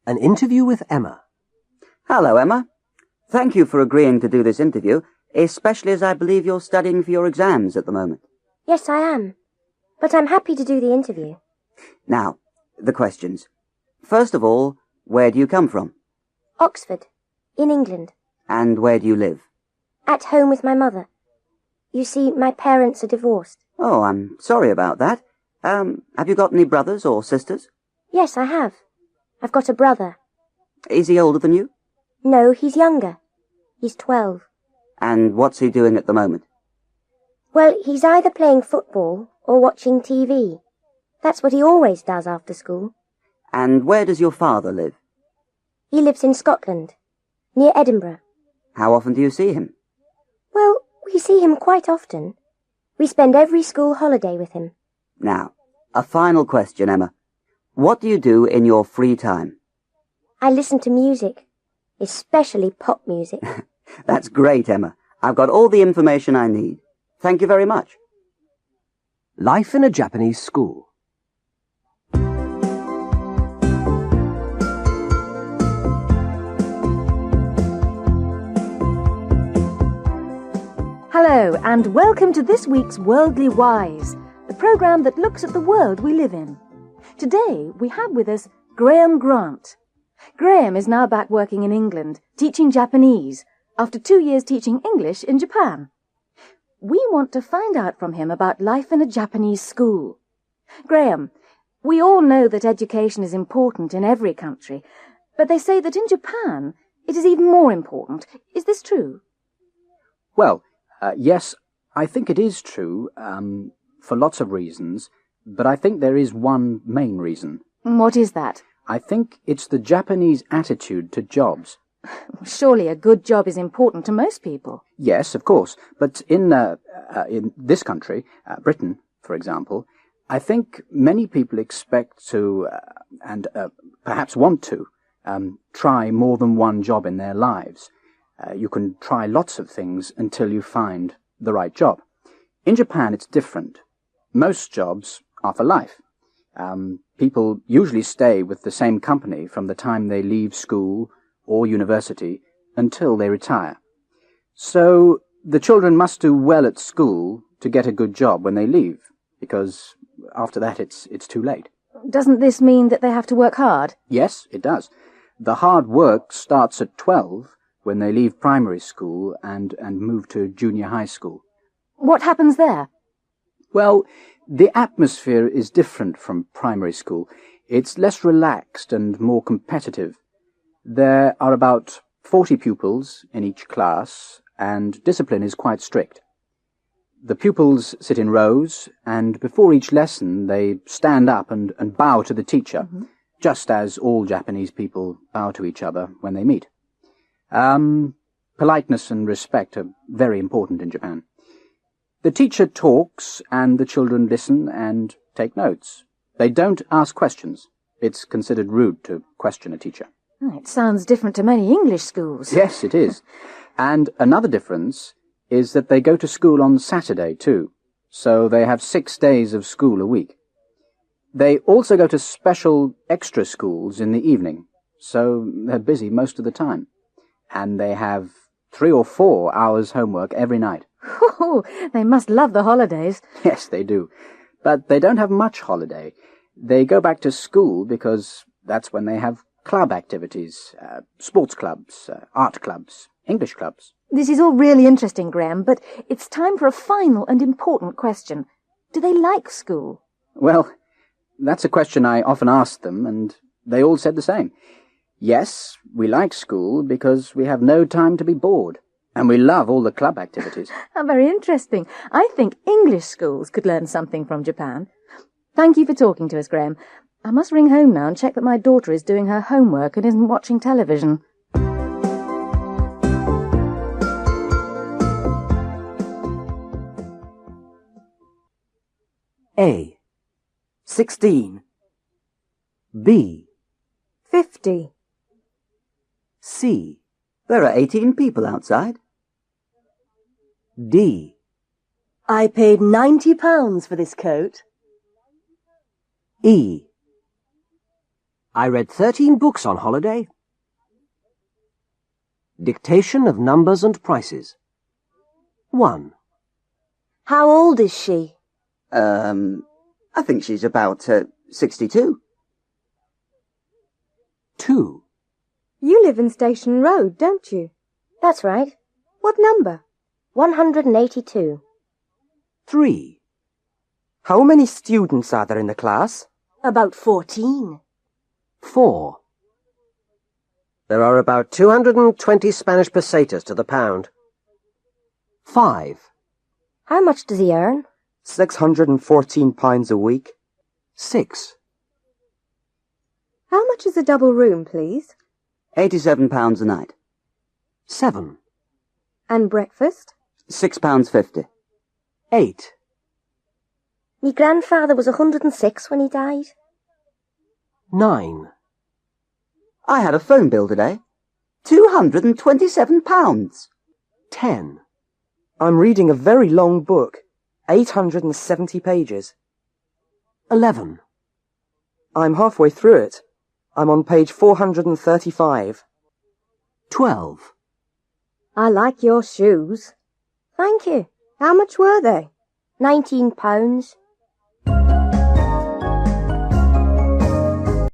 An interview with Emma. Hello, Emma. Thank you for agreeing to do this interview, especially as I believe you're studying for your exams at the moment. Yes, I am. But I'm happy to do the interview. Now, the questions. First of all, where do you come from? Oxford, in England. And where do you live? At home with my mother. You see, my parents are divorced. Oh, I'm sorry about that. Have you got any brothers or sisters? Yes, I have. I've got a brother. Is he older than you? No, he's younger. He's 12. And what's he doing at the moment? Well, he's either playing football or watching TV. That's what he always does after school. And where does your father live? He lives in Scotland, near Edinburgh. How often do you see him? Well, we see him quite often. We spend every school holiday with him. Now, a final question, Emma. What do you do in your free time? I listen to music, especially pop music. That's great, Emma. I've got all the information I need. Thank you very much. Life in a Japanese school. Hello, and welcome to this week's Worldly Wise, the programme that looks at the world we live in. Today, we have with us Graham Grant. Graham is now back working in England, teaching Japanese, after 2 years teaching English in Japan. We want to find out from him about life in a Japanese school. Graham, we all know that education is important in every country, but they say that in Japan it is even more important. Is this true? Well, yes, I think it is true, for lots of reasons, but I think there is one main reason. What is that? I think it's the Japanese attitude to jobs. Surely a good job is important to most people. Yes, of course, but in this country, Britain, for example, I think many people expect to, and perhaps want to, try more than one job in their lives. You can try lots of things until you find the right job. In Japan, it's different. Most jobs are for life. People usually stay with the same company from the time they leave school or university until they retire. So the children must do well at school to get a good job when they leave, because after that it's too late. Doesn't this mean that they have to work hard? Yes, it does. The hard work starts at 12 when they leave primary school and move to junior high school. What happens there? Well, the atmosphere is different from primary school. It's less relaxed and more competitive. There are about 40 pupils in each class, and discipline is quite strict. The pupils sit in rows, and before each lesson they stand up and bow to the teacher, just as all Japanese people bow to each other when they meet. Politeness and respect are very important in Japan. The teacher talks, and the children listen and take notes. They don't ask questions. It's considered rude to question a teacher. It sounds different to many English schools. Yes, it is. And another difference is that they go to school on Saturday, too. So they have 6 days of school a week. They also go to special extra schools in the evening, so they're busy most of the time. And they have 3 or 4 hours homework every night. Oh, they must love the holidays. Yes, they do. But they don't have much holiday. They go back to school because that's when they have club activities, sports clubs, art clubs, English clubs. This is all really interesting, Graham, but it's time for a final and important question. Do they like school? Well, that's a question I often asked them, and they all said the same. Yes, we like school because we have no time to be bored, and we love all the club activities. How very interesting. I think English schools could learn something from Japan. Thank you for talking to us, Graham. I must ring home now and check that my daughter is doing her homework and isn't watching television. A. 16. B. 50. C. There are 18 people outside. D. I paid £90 for this coat. E. I read 13 books on holiday. Dictation of numbers and prices. 1. How old is she? I think she's about 62. 2. You live in Station Road, don't you? That's right. What number? 182. 3. How many students are there in the class? About 14. 4. There are about 220 Spanish pesetas to the pound. 5. How much does he earn? £614 a week. 6. How much is a double room, please? £87 a night. 7. And breakfast? £6.50. 8. Me grandfather was 106 when he died. 9. I had a phone bill today. £227. 10. I'm reading a very long book. 870 pages. 11. I'm halfway through it. I'm on page 435. 12. I like your shoes. Thank you. How much were they? £19.